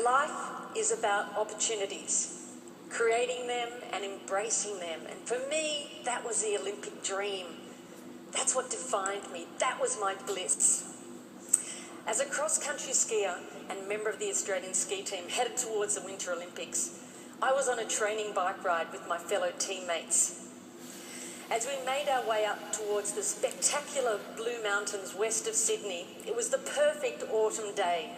life is about opportunities, creating them and embracing them. And for me, that was the Olympic dream. That's what defined me. That was my bliss. As a cross-country skier and member of the Australian ski team headed towards the Winter Olympics, I was on a training bike ride with my fellow teammates. As we made our way up towards the spectacular Blue Mountains west of Sydney, it was the perfect autumn day.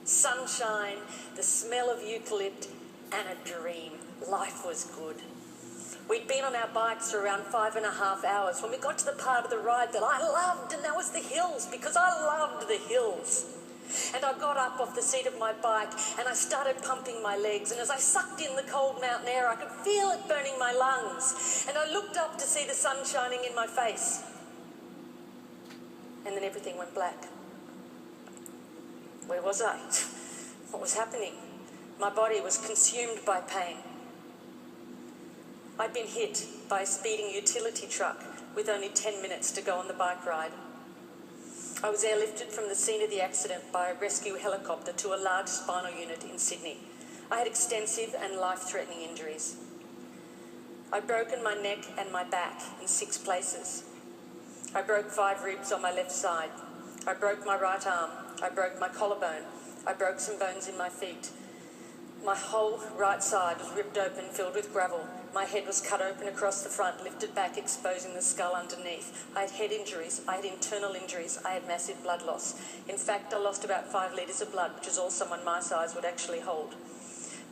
Sunshine, the smell of eucalypt, and a dream. Life was good. We'd been on our bikes for around 5.5 hours when we got to the part of the ride that I loved, and that was the hills, because I loved the hills. And I got up off the seat of my bike and I started pumping my legs, and as I sucked in the cold mountain air, I could feel it burning my lungs, and I looked up to see the sun shining in my face. And then everything went black. Where was I? What was happening? My body was consumed by pain. I'd been hit by a speeding utility truck with only 10 minutes to go on the bike ride. I was airlifted from the scene of the accident by a rescue helicopter to a large spinal unit in Sydney. I had extensive and life-threatening injuries. I'd broken my neck and my back in 6 places. I broke 5 ribs on my left side. I broke my right arm. I broke my collarbone. I broke some bones in my feet. My whole right side was ripped open, filled with gravel. My head was cut open across the front, lifted back, exposing the skull underneath. I had head injuries, I had internal injuries, I had massive blood loss. In fact, I lost about 5 litres of blood, which is all someone my size would actually hold.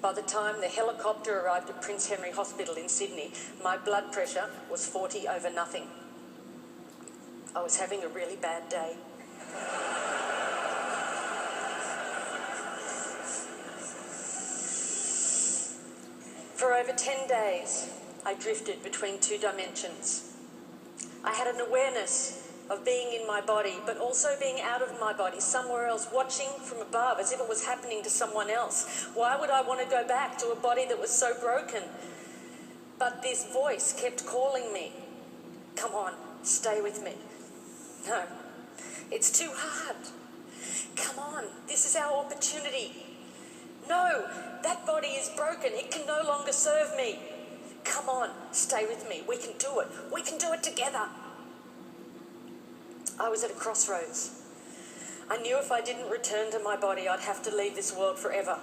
By the time the helicopter arrived at Prince Henry Hospital in Sydney, my blood pressure was 40 over nothing. I was having a really bad day. For over 10 days, I drifted between 2 dimensions. I had an awareness of being in my body, but also being out of my body, somewhere else, watching from above as if it was happening to someone else. Why would I want to go back to a body that was so broken? But this voice kept calling me. Come on, stay with me. No, it's too hard. Come on, this is our opportunity. No, that body is broken. It can no longer serve me. Come on, stay with me. We can do it. We can do it together. I was at a crossroads. I knew if I didn't return to my body, I'd have to leave this world forever.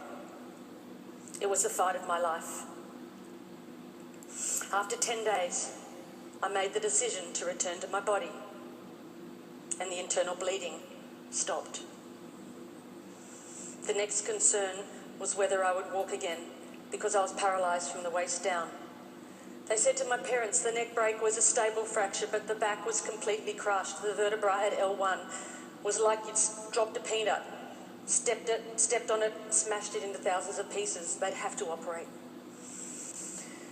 It was the fight of my life. After 10 days, I made the decision to return to my body, and the internal bleeding stopped. The next concern was whether I would walk again, because I was paralysed from the waist down. They said to my parents the neck break was a stable fracture, but the back was completely crushed. The vertebrae at L1 was like you'd dropped a peanut, stepped on it, smashed it into thousands of pieces. They'd have to operate.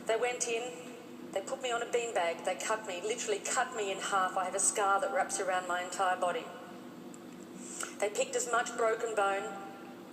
They went in, they put me on a beanbag, they cut me, literally cut me in half. I have a scar that wraps around my entire body. They picked as much broken bone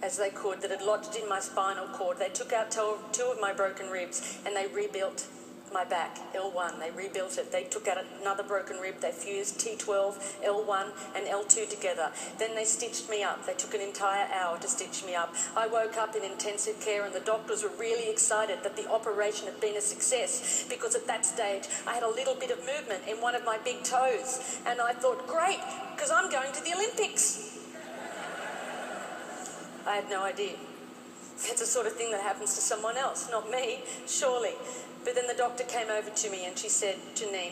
as they could that had lodged in my spinal cord. They took out 2 of my broken ribs and they rebuilt my back, L1. They rebuilt it. They took out another broken rib. They fused T12, L1 and L2 together. Then they stitched me up. They took an entire hour to stitch me up. I woke up in intensive care and the doctors were really excited that the operation had been a success, because at that stage I had a little bit of movement in one of my big toes. And I thought, great, because I'm going to the Olympics. I had no idea. It's the sort of thing that happens to someone else, not me, surely. But then the doctor came over to me and she said, Janine,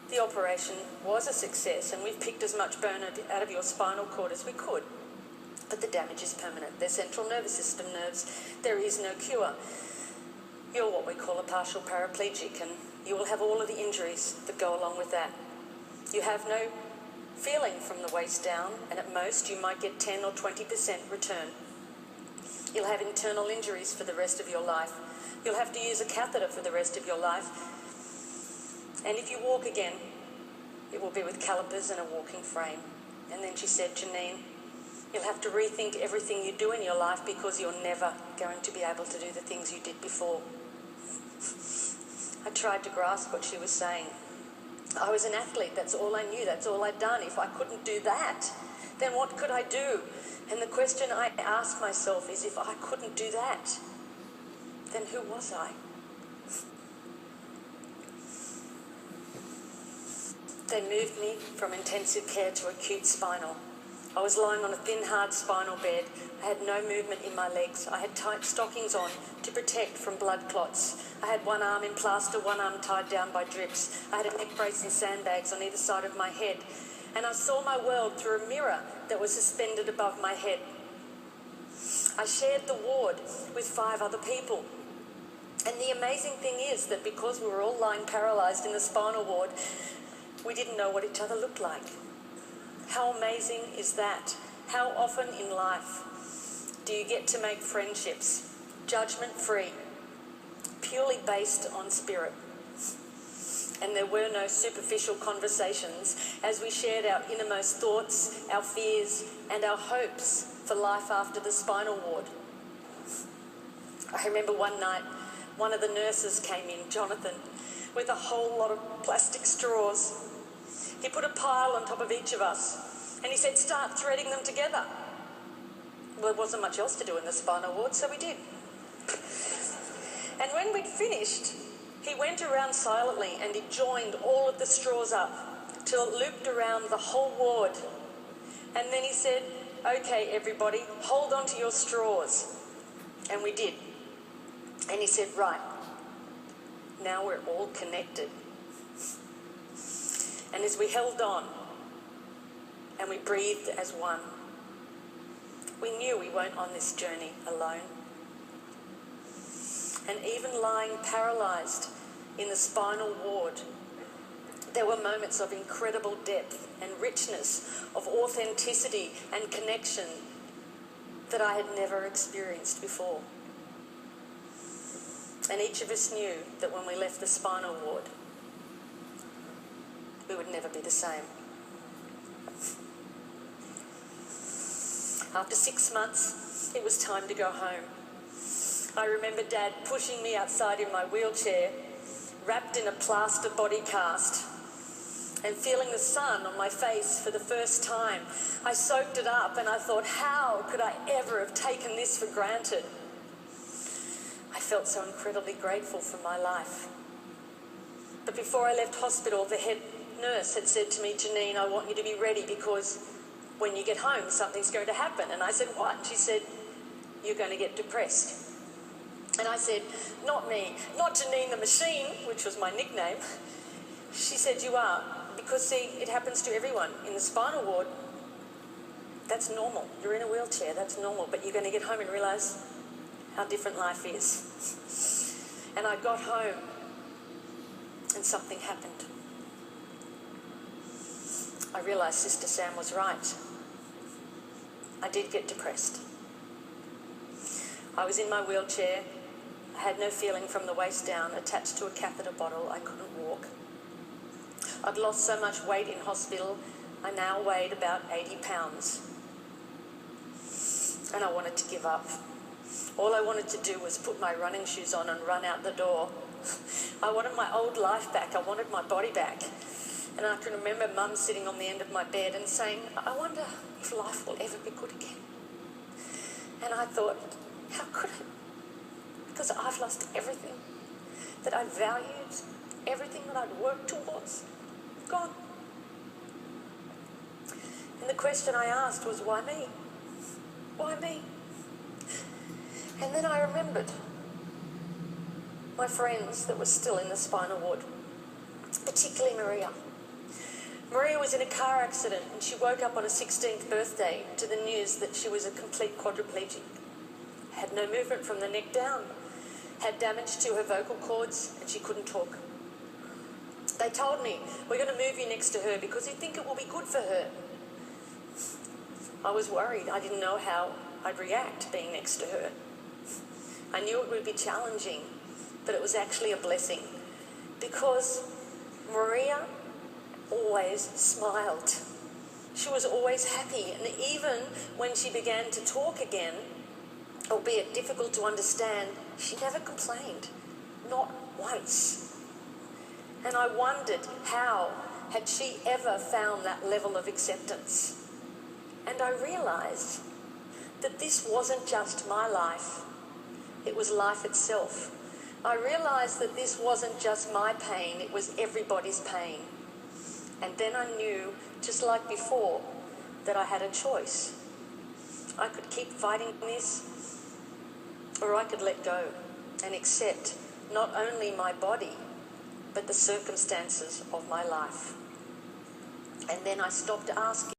the operation was a success and we've picked as much bone out of your spinal cord as we could. But the damage is permanent. They're central nervous system nerves. There is no cure. You're what we call a partial paraplegic, and you will have all of the injuries that go along with that. You have no feeling from the waist down, and at most you might get 10 or 20% return. You'll have internal injuries for the rest of your life. You'll have to use a catheter for the rest of your life. And if you walk again, it will be with calipers and a walking frame. And then she said, Janine, you'll have to rethink everything you do in your life, because you're never going to be able to do the things you did before. I tried to grasp what she was saying. I was an athlete, that's all I knew, that's all I'd done. If I couldn't do that, then what could I do? And the question I ask myself is, if I couldn't do that, then who was I? They moved me from intensive care to acute spinal. I was lying on a thin, hard spinal bed. I had no movement in my legs. I had tight stockings on to protect from blood clots. I had one arm in plaster, one arm tied down by drips. I had a neck brace and sandbags on either side of my head. And I saw my world through a mirror that was suspended above my head. I shared the ward with 5 other people. And the amazing thing is that because we were all lying paralysed in the spinal ward, we didn't know what each other looked like. How amazing is that? How often in life do you get to make friendships, judgment-free, purely based on spirit? And there were no superficial conversations as we shared our innermost thoughts, our fears, and our hopes for life after the spinal ward. I remember one night, one of the nurses came in, Jonathan, with a whole lot of plastic straws. He put a pile on top of each of us, and he said, "Start threading them together." Well, there wasn't much else to do in the spinal ward, so we did. And when we'd finished, he went around silently and he joined all of the straws up till it looped around the whole ward. And then he said, "Okay, everybody, hold on to your straws." And we did. And he said, "Right, now we're all connected." And as we held on and we breathed as one, we knew we weren't on this journey alone. And even lying paralysed in the spinal ward, there were moments of incredible depth and richness, of authenticity and connection that I had never experienced before. And each of us knew that when we left the spinal ward, we would never be the same. After 6 months, it was time to go home. I remember Dad pushing me outside in my wheelchair, wrapped in a plaster body cast, and feeling the sun on my face for the first time. I soaked it up and I thought, how could I ever have taken this for granted? I felt so incredibly grateful for my life. But before I left hospital, the head nurse had said to me, "Janine, I want you to be ready because when you get home, something's going to happen." And I said, "What?" And she said, "You're going to get depressed." And I said, "Not me, not Janine the Machine," which was my nickname. She said, "You are, because see, it happens to everyone in the spinal ward. That's normal. You're in a wheelchair, that's normal, but you're going to get home and realise how different life is." And I got home and something happened. I realised Sister Sam was right. I did get depressed. I was in my wheelchair. I had no feeling from the waist down, attached to a catheter bottle. I couldn't walk. I'd lost so much weight in hospital, I now weighed about 80 pounds. And I wanted to give up. All I wanted to do was put my running shoes on and run out the door. I wanted my old life back. I wanted my body back. And I can remember Mum sitting on the end of my bed and saying, "I wonder if life will ever be good again." And I thought, how could it? Because I've lost everything that I valued, everything that I'd worked towards, gone. And the question I asked was, why me? Why me? And then I remembered my friends that were still in the spinal ward, particularly Maria. Maria was in a car accident and she woke up on her 16th birthday to the news that she was a complete quadriplegic. Had no movement from the neck down, had damage to her vocal cords and she couldn't talk. They told me, "We're going to move you next to her because we think it will be good for her." I was worried. I didn't know how I'd react being next to her. I knew it would be challenging, but it was actually a blessing because Maria always smiled. She was always happy, and even when she began to talk again, albeit difficult to understand, she never complained, not once. And I wondered, how had she ever found that level of acceptance? And I realized that this wasn't just my life, it was life itself. I realized that this wasn't just my pain, it was everybody's pain. And then I knew, just like before, that I had a choice. I could keep fighting this, or I could let go and accept not only my body, but the circumstances of my life. And then I stopped asking